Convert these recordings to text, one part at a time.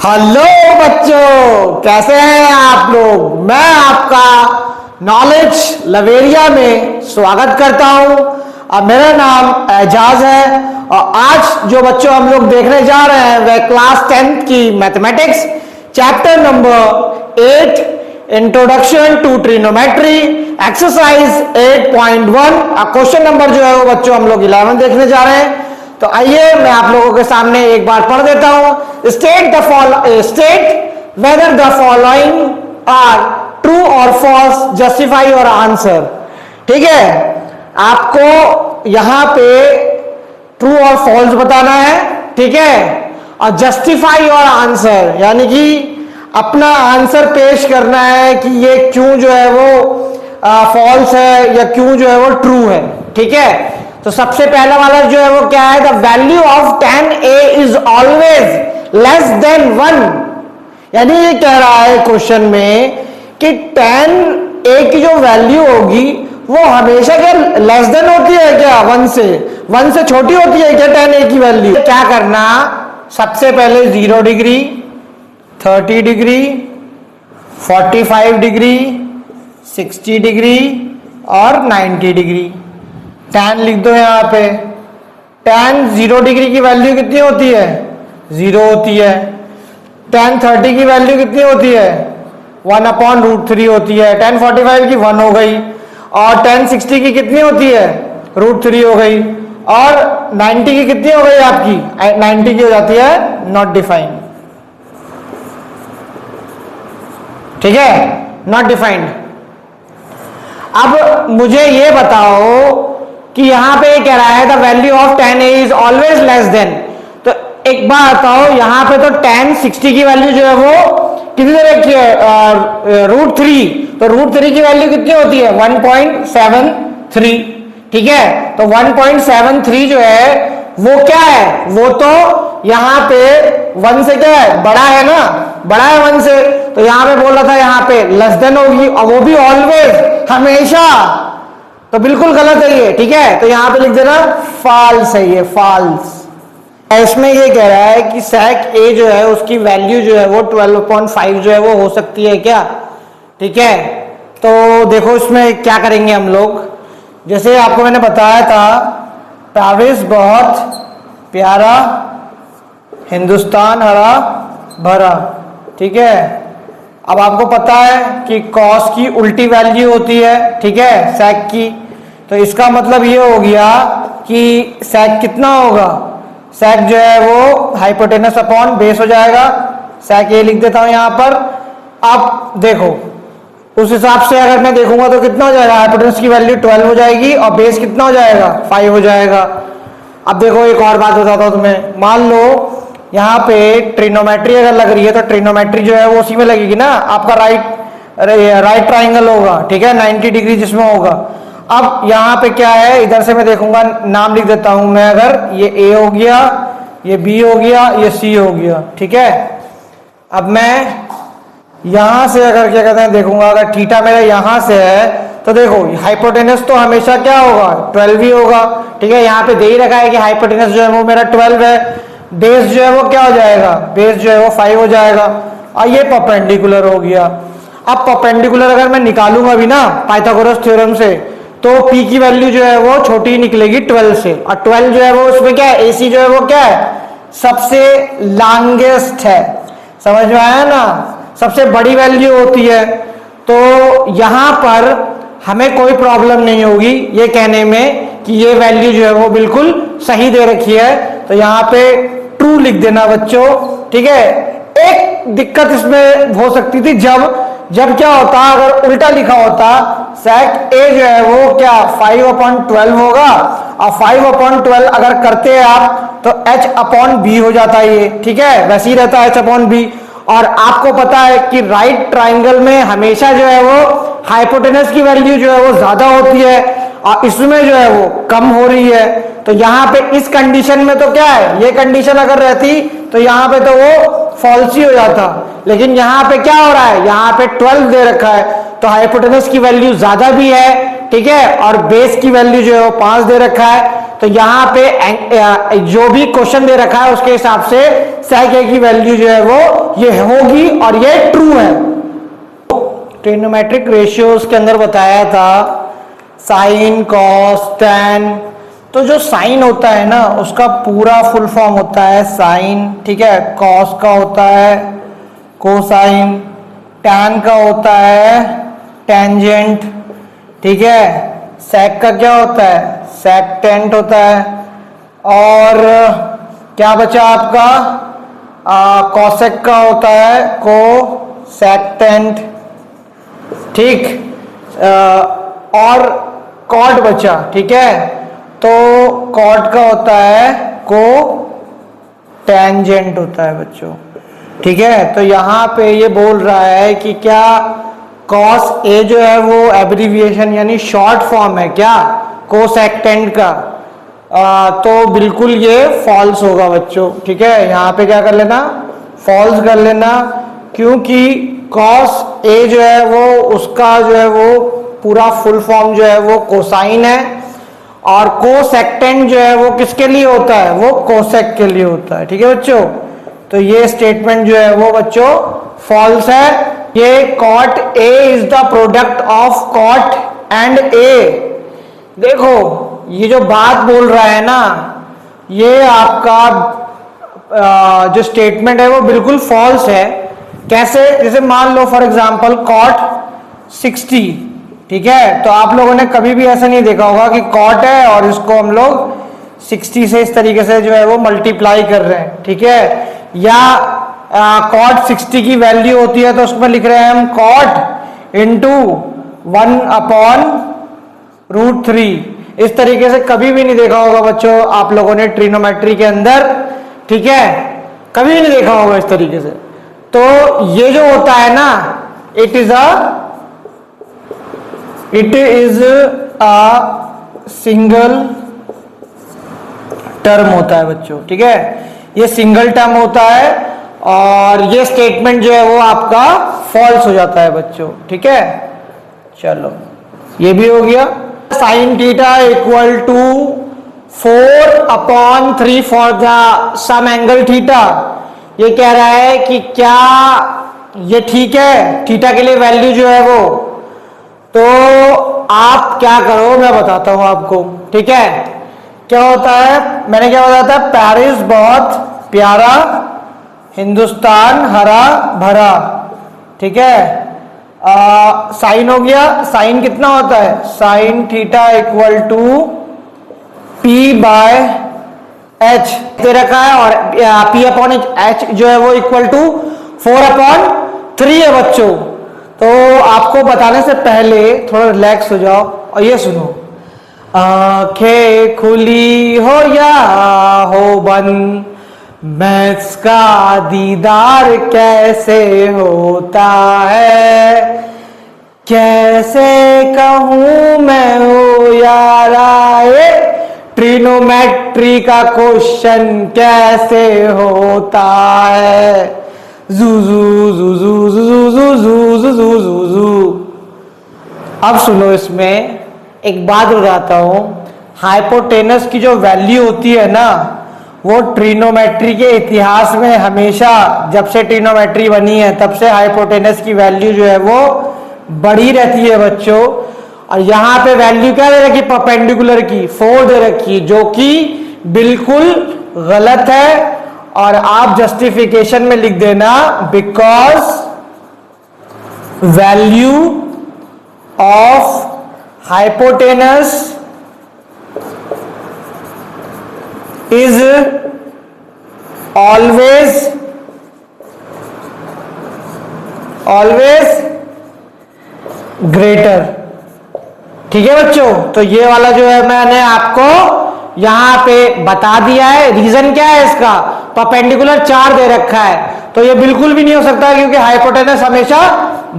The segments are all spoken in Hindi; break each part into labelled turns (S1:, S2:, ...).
S1: हेलो बच्चों, कैसे हैं आप लोग। मैं आपका नॉलेज लवेरिया में स्वागत करता हूं और मेरा नाम एजाज है। और आज जो बच्चों हम लोग देखने जा रहे हैं वह क्लास 10th की mathematics chapter number 8 introduction to trigonometry exercise 8.1 question number जो है वो बच्चों हम लोग 11 देखने जा रहे हैं। तो आइए मैं आप लोगों के सामने एक बार पढ़ देता हूं। State whether the following are true और फॉल्स, जस्टिफाई और आंसर। ठीक है, आपको यहां पे ट्रू और फॉल्स बताना है, ठीक है, और जस्टिफाई और आंसर यानी कि अपना आंसर पेश करना है कि ये क्यों जो है वो फॉल्स है या क्यों जो है वो ट्रू है। ठीक है, तो सबसे पहला वाला जो है वो क्या है, the value of tan a is always less than 1। यानी ये कह रहा है क्वेश्चन में कि tan a की जो वैल्यू होगी वो हमेशा क्या लेस देन होती है क्या 1 से छोटी होती है क्या tan a की वैल्यू। क्या करना, सबसे पहले 0 डिग्री, 30 डिग्री, 45 डिग्री, 60 डिग्री और 90 डिग्री। tan लिख दो यहाँ पे। tan 0 डिग्री की वैल्यू कितनी होती है, 0 होती है। tan 30 की वैल्यू कितनी होती है, 1/√3 होती है। tan 45 की 1 हो गई। और tan 60 की कितनी होती है, √3 हो गई। और 90 की कितनी हो गई आपकी, 90 की हो जाती है नॉट डिफाइंड। ठीक है, नॉट डिफाइंड। अब मुझे ये बताओ कि यहां पे कह रहा है the value of tan a is always less than. तो एक बार बताओ, यहां पे तो tan 60 की वैल्यू जो है वो कितनी दे रखी है, √3। तो √3 की वैल्यू कितनी होती है, 1.73। ठीक है, तो 1.73 जो है वो क्या है, वो तो यहां पे 1 से क्या है, बड़ा है ना, बड़ा है 1 से। तो यहां पे बोल रहा था यहाँ पे लेस देन होगी और वो भी ऑलवेज, हमेशा। तो बिल्कुल गलत है ये। ठीक है, तो यहां पे लिख देना फॉल्स है, ये फॉल्स। इसमें ये कह रहा है कि sec a जो है उसकी वैल्यू जो है वो 12.5 जो है वो हो सकती है क्या। ठीक है, तो देखो इसमें क्या करेंगे हम लोग। जैसे आपको मैंने बताया था, प्राविस बहुत प्यारा, हिंदुस्तान हरा भरा। ठीक है, अब आपको पता है कि cos की उल्टी वैल्यू होती है, ठीक है, sec की। तो इसका मतलब ये हो गया कि sec कितना होगा, sec जो है वो हाइपोटेनस अपॉन बेस हो जाएगा। sec ये लिख देता हूं यहां पर। अब देखो उस हिसाब से अगर मैं देखूंगा तो कितना हो जाएगा, हाइपोटेनस की वैल्यू 12 हो जाएगी और बेस कितना हो जाएगा, 5 हो जाएगा। अब देखो एक और बात बताता हूं तुम्हें। मान लो यहाँ पे ट्रिग्नोमेट्री अगर लग रही है तो ट्रिग्नोमेट्री जो है वो उसी में लगेगी ना, आपका राइट ट्राइंगल होगा, ठीक है, 90 डिग्री जिसमें होगा। अब यहाँ पे क्या है, इधर से मैं देखूंगा, नाम लिख देता हूं मैं। अगर ये A हो गया, ये B हो गया, ये C हो गया। ठीक है, अब मैं यहां से अगर क्या कहते हैं देखूंगा, अगर थीटा मेरा यहां से है तो देखो हाइपोटेनस तो हमेशा क्या होगा, 12 ही होगा। ठीक है, यहाँ पे दे ही रखा है कि हाइपोटेनस जो है वो मेरा 12 है। बेस जो है वो क्या हो जाएगा, बेस जो है वो 5 हो जाएगा। और ये परपेंडिकुलर हो गया। अब परपेंडिकुलर अगर मैं निकालूंगा भी ना पाइथागोरस थ्योरम से, तो P की वैल्यू जो है वो छोटी निकलेगी 12 से। और 12 जो है वो उसमें क्या है, AC जो है वो क्या है, सबसे लॉन्गेस्ट है। समझ में आया ना, सबसे बड़ी वैल्यू होती है। तो यहां पर हमें कोई प्रॉब्लम नहीं होगी ये कहने में कि ये वैल्यू जो है वो बिल्कुल सही दे रखी है। तो यहाँ पे ट्रू लिख देना बच्चों। ठीक है, एक दिक्कत इसमें हो सकती थी, जब क्या होता, अगर उल्टा लिखा होता, sec a जो है वो क्या 5/12 होगा, और 5/12 अगर करते हैं आप तो h/b हो जाता है ये। ठीक है, वैसे ही रहता है h/b। और आपको पता है कि राइट ट्राइंगल में हमेशा जो है वो हाइपोटेनस की वैल्यू जो है वो ज्यादा होती है और इसमें जो है वो कम हो रही है। तो यहाँ पे इस कंडीशन में तो क्या है, ये कंडीशन अगर रहती तो यहाँ पे तो वो फॉल्स ही हो जाता। लेकिन यहाँ पे क्या हो रहा है, यहाँ पे 12 दे रखा है, तो हाइपोटेनस की वैल्यू ज्यादा भी है ठीक है, और बेस की वैल्यू जो है वो 5 दे रखा है। तो यहाँ पे जो भी क्वेश्चन दे रखा है उसके हिसाब से sec a की वैल्यू जो है वो ये होगी और ये ट्रू है। ट्रिग्नोमेट्रिक रेशियोज के अंदर बताया था साइन, कॉस, टैन। तो जो साइन होता है ना उसका पूरा फुल फॉर्म होता है साइन, ठीक है। कॉस का होता है कोसाइन, टैन का होता है टेंजेंट, ठीक है। सेक का क्या होता है, सेकटेंट होता है। और क्या बचा आपका, कॉसेक का होता है कोसेक्टेंट, ठीक। और कॉट बचा, ठीक है। तो कॉट का होता है को टेंजेंट होता है बच्चों, ठीक है। तो यहाँ पे ये बोल रहा है कि क्या कॉस ए जो है वो एब्रीविएशन यानी शॉर्ट फॉर्म है क्या कोसेक्टेंट का, तो बिल्कुल ये फॉल्स होगा बच्चों, ठीक है। यहाँ पे क्या कर लेना, फॉल्स कर लेना, क्योंकि कॉस ए जो है वो उसका जो है वो पूरा फुल फॉर्म जो है वो कोसाइन है, और कोसेक्टेंट जो है वो किसके लिए होता है, वो कोसेक के लिए होता है, ठीक है बच्चों। तो ये स्टेटमेंट जो है वो बच्चों फॉल्स है। ये cot A is the product of cot and A. देखो ये जो बात बोल रहा है ना, ये आपका जो स्टेटमेंट है वो बिल्कुल फॉल्स है। कैसे, जैसे मान लो फॉर एग्जांपल कॉट 60, ठीक है। तो आप लोगों ने कभी भी ऐसा नहीं देखा होगा कि कॉट है और इसको हम लोग 60 से इस तरीके से जो है वो मल्टीप्लाई कर रहे हैं, ठीक है। या कॉट 60 की वैल्यू होती है तो उसमें लिख रहे हैं हम कॉट इंटू 1/√3। इस तरीके से कभी भी नहीं देखा होगा बच्चों आप लोगों ने ट्रिग्नोमेट्री के अंदर, ठीक है, कभी भी नहीं देखा होगा इस तरीके से। तो ये जो होता है ना, it is a single term होता है बच्चों, ठीक है। ये सिंगल टर्म होता है और ये स्टेटमेंट जो है वो आपका फॉल्स हो जाता है बच्चों, ठीक है। चलो ये भी हो गया। Sine theta equal to 4/3 for the some angle theta. ये कह रहा है कि क्या ये ठीक है, थीटा के लिए वैल्यू जो है वो, तो आप क्या करो मैं बताता हूं आपको, ठीक है। क्या होता है, मैंने क्या बताया था, पेरिस बहुत प्यारा, हिंदुस्तान हरा भरा, ठीक है। साइन हो गया, साइन कितना होता है, sine theta equal to P/H दे रखा है, और P/H जो है वो इक्वल टू 4/3 है बच्चों। तो आपको बताने से पहले थोड़ा रिलैक्स हो जाओ और ये सुनो, आंखें खुली हो या हो बंद, मैथ्स का दीदार कैसे होता है, कैसे कहूं मैं हो यारा ये ट्रिग्नोमेट्री का क्वेश्चन कैसे होता है, जू जू जू जू जू जू जू जू जू जू जू। अब सुनो, इसमें एक बात बताता हूं, हाइपोटेनस की जो वैल्यू होती है ना, वो ट्रिग्नोमेट्री के इतिहास में हमेशा, जब से ट्रिग्नोमेट्री बनी है तब से हाइपोटेनस की वैल्यू जो है वो बढ़ी रहती है बच्चों। और यहाँ पे वैल्यू क्या दे रखी, परपेंडिकुलर की 4 दे रखी, जो कि बिल्कुल गलत है। और आप जस्टिफिकेशन में लिख देना, because value of hypotenuse is always greater, ठीक है बच्चों। तो ये वाला जो है मैंने आपको यहां पे बता दिया है। रीजन क्या है इसका, परपेंडिकुलर 4 दे रखा है, तो ये बिल्कुल भी नहीं हो सकता क्योंकि हाइपोटेनस हमेशा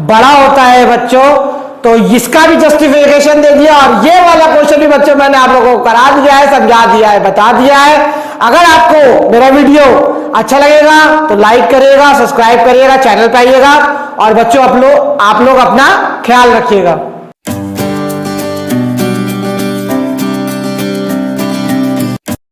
S1: बड़ा होता है बच्चों। तो इसका भी जस्टिफिकेशन दे दिया, और ये वाला क्वेश्चन भी बच्चों मैंने आप लोगों को करा दिया है, समझा दिया है, बता दिया है। अगर आपको मेरा वीडियो अच्छा लगेगा तो लाइक करिएगा, सब्सक्राइब करिएगा, चैनल पे आइएगा, और बच्चों आप लोग अपना ख्याल रखिएगा।